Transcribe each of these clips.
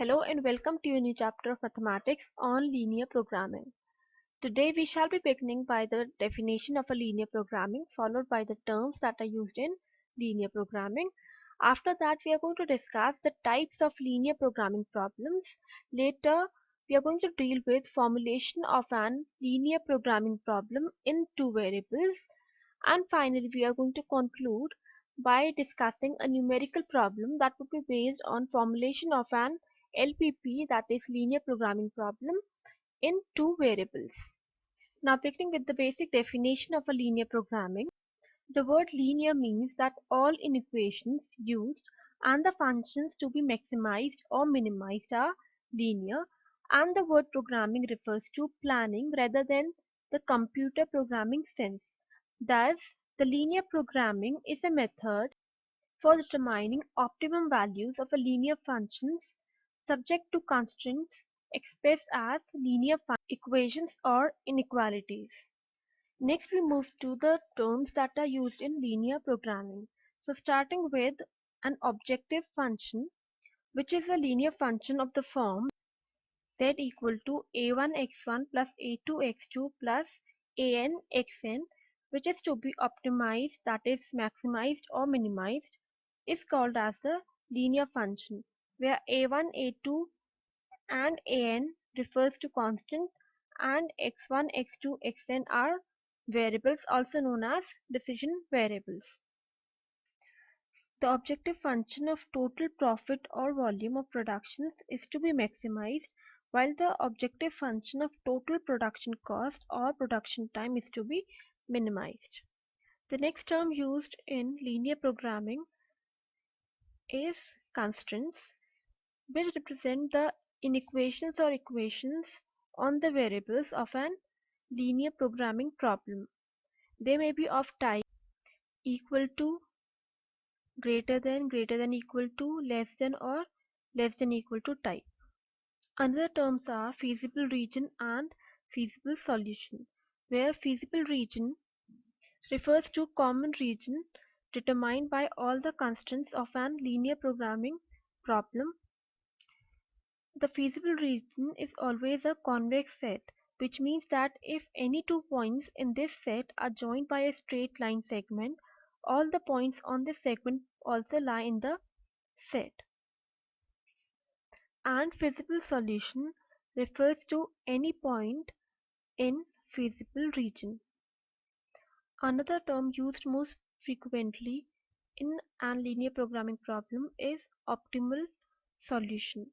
Hello and welcome to a new chapter of mathematics on linear programming. Today we shall be beginning by the definition of a linear programming followed by the terms that are used in linear programming. After that we are going to discuss the types of linear programming problems. Later we are going to deal with formulation of an linear programming problem in two variables, and finally we are going to conclude by discussing a numerical problem that would be based on formulation of an LPP, that is linear programming problem, in two variables. Now beginning with the basic definition of a linear programming. The word linear means that all inequations used and the functions to be maximized or minimized are linear, and the word programming refers to planning rather than the computer programming sense. Thus, the linear programming is a method for determining optimum values of a linear functions subject to constraints expressed as linear equations or inequalities. Next we move to the terms that are used in linear programming. So starting with an objective function, which is a linear function of the form z equal to a1x1 plus a2x2 plus an xn, which is to be optimized, that is maximized or minimized, is called as the linear function, where a1, a2 and an refers to constant and x1, x2, xn are variables also known as decision variables. The objective function of total profit or volume of productions is to be maximized, while the objective function of total production cost or production time is to be minimized. The next term used in linear programming is constraints, which represent the inequations or equations on the variables of an linear programming problem. They may be of type equal to, greater than equal to, less than, or less than equal to type. Another terms are feasible region and feasible solution, where feasible region refers to common region determined by all the constraints of an linear programming problem. The feasible region is always a convex set, which means that if any two points in this set are joined by a straight line segment, all the points on this segment also lie in the set. And feasible solution refers to any point in feasible region. Another term used most frequently in a linear programming problem is optimal solution.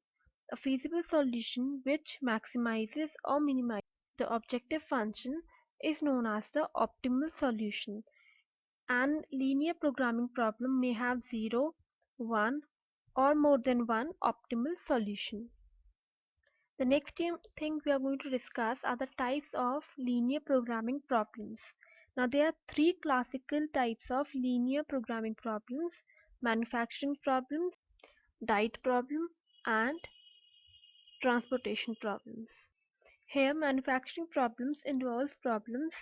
A feasible solution which maximizes or minimizes the objective function is known as the optimal solution. An linear programming problem may have 0, 1 or more than one optimal solution. The next thing we are going to discuss are the types of linear programming problems. Now there are three classical types of linear programming problems: manufacturing problems, diet problem, and transportation problems. Here manufacturing problems involves problems,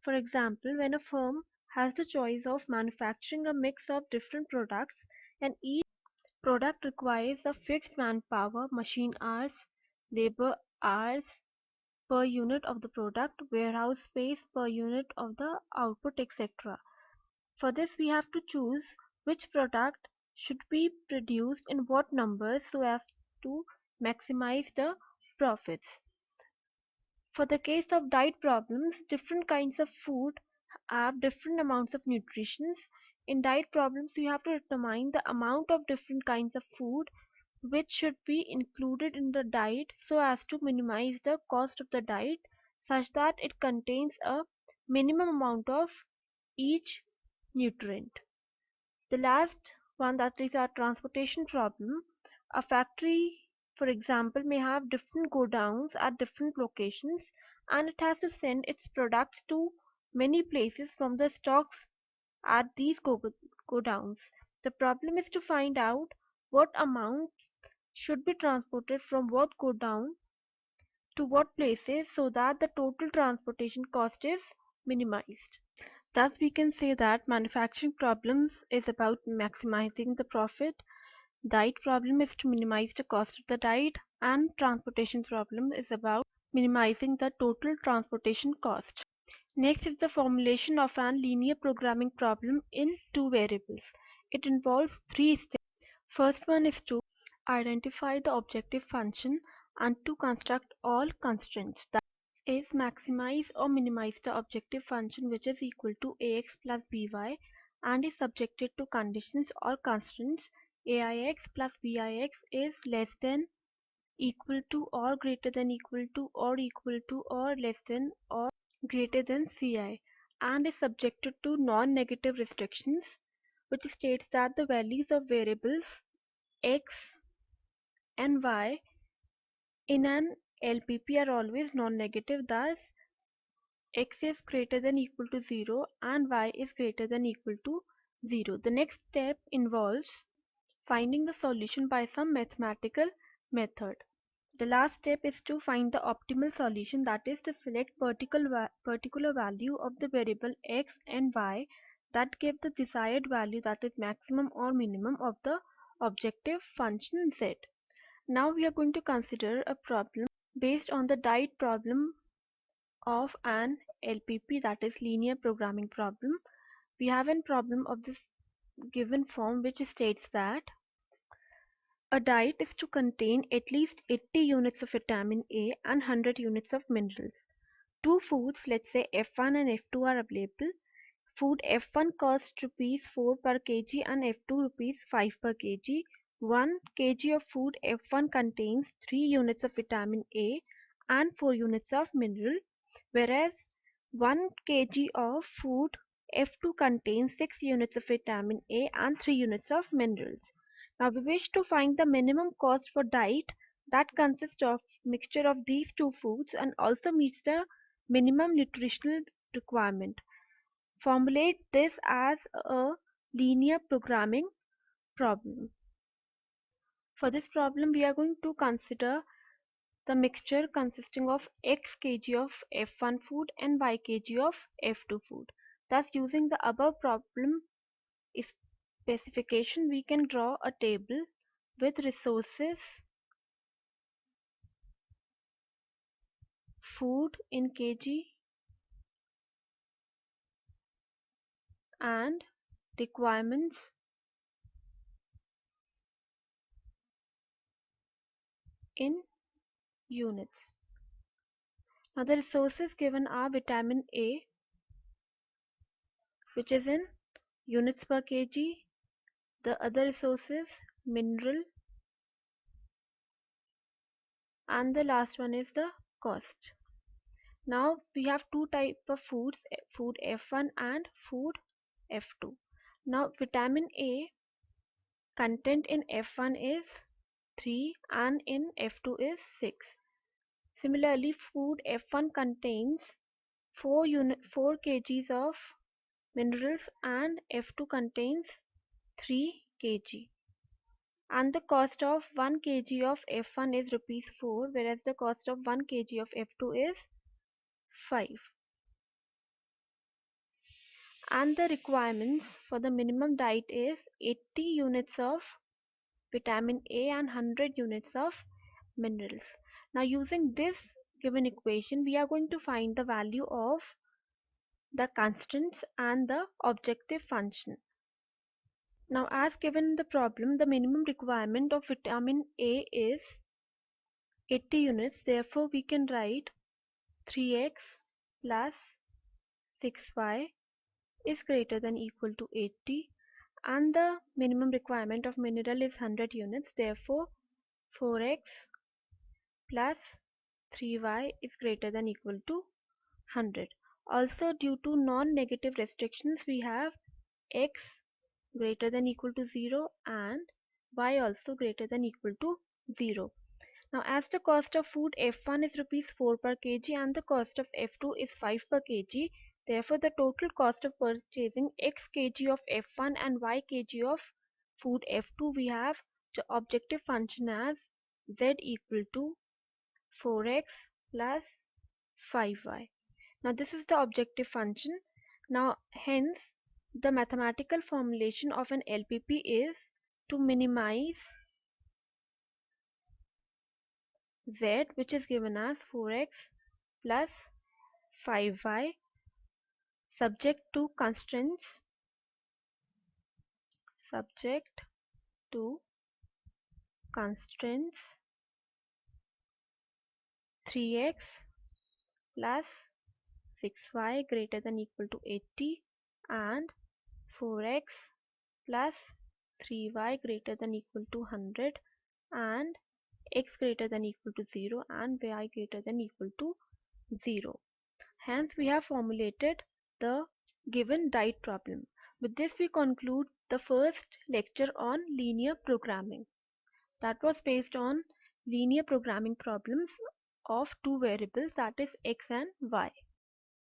for example, when a firm has the choice of manufacturing a mix of different products and each product requires a fixed manpower, machine hours, labor hours per unit of the product, warehouse space per unit of the output, etc. For this we have to choose which product should be produced in what numbers so as to maximize the profits. For the case of diet problems, different kinds of food have different amounts of nutrition. In diet problems, you have to determine the amount of different kinds of food which should be included in the diet so as to minimize the cost of the diet such that it contains a minimum amount of each nutrient. The last one, that is our transportation problem. A factory, for example, may have different godowns at different locations and it has to send its products to many places from the stocks at these godowns. The problem is to find out what amount should be transported from what godown to what places so that the total transportation cost is minimized. Thus we can say that manufacturing problems is about maximizing the profit, Diet problem is to minimize the cost of the diet, and transportation problem is about minimizing the total transportation cost. Next is the formulation of an linear programming problem in two variables. It involves three steps. First one is to identify the objective function and to construct all constraints. That is maximize or minimize the objective function which is equal to ax plus by and is subjected to conditions or constraints aix plus bix is less than equal to or greater than equal to or equal to or less than or greater than ci and is subjected to non-negative restrictions which states that the values of variables x and y in an LPP are always non-negative, thus x is greater than equal to 0 and y is greater than equal to 0. The next step involves finding the solution by some mathematical method. The last step is to find the optimal solution, that is to select particular value of the variable x and y that give the desired value, that is maximum or minimum of the objective function z. Now we are going to consider a problem based on the diet problem of an LPP, that is linear programming problem. We have a problem of this given form which states that a diet is to contain at least 80 units of vitamin A and 100 units of minerals. Two foods, let's say F1 and F2, are available. Food F1 costs rupees 4 per kg and F2 rupees 5 per kg. 1 kg of food F1 contains 3 units of vitamin A and 4 units of mineral, whereas 1 kg of food F2 contains 6 units of vitamin A and 3 units of minerals. Now we wish to find the minimum cost for diet that consists of mixture of these two foods and also meets the minimum nutritional requirement. Formulate this as a linear programming problem. For this problem, we are going to consider the mixture consisting of x kg of F1 food and y kg of F2 food. Thus, using the above problem specification, we can draw a table with resources, food in kg, and requirements in units. Now the resources given are vitamin A, which is in units per kg, the other resources mineral, and the last one is the cost. Now we have two type of foods, food F1 and food F2. Now vitamin A content in F1 is 3 and in F2 is 6. Similarly, food F1 contains 4 kgs of minerals and F2 contains 3 kg. And the cost of 1 kg of F1 is rupees 4, whereas the cost of 1 kg of F2 is 5. And the requirements for the minimum diet is 80 units of vitamin A and 100 units of minerals. Now using this given equation, we are going to find the value of the constants and the objective function. Now as given in the problem, the minimum requirement of vitamin A is 80 units. Therefore we can write 3x plus 6y is greater than equal to 80, and the minimum requirement of mineral is 100 units. Therefore 4x plus 3y is greater than equal to 100. Also, due to non-negative restrictions, we have x greater than equal to 0 and y also greater than equal to 0. Now as the cost of food F1 is rupees 4 per kg and the cost of F2 is 5 per kg, therefore the total cost of purchasing x kg of F1 and y kg of food F2, we have the objective function as z equal to 4x plus 5y. Now this is the objective function. Now hence the mathematical formulation of an LPP is to minimize z, which is given as 4x plus 5y, subject to constraints, subject to constraints 3x plus 6y greater than equal to 80 and 4x plus 3y greater than equal to 100 and x greater than equal to 0 and y greater than equal to 0. Hence we have formulated the given diet problem. With this we conclude the first lecture on linear programming, that was based on linear programming problems of two variables, that is x and y.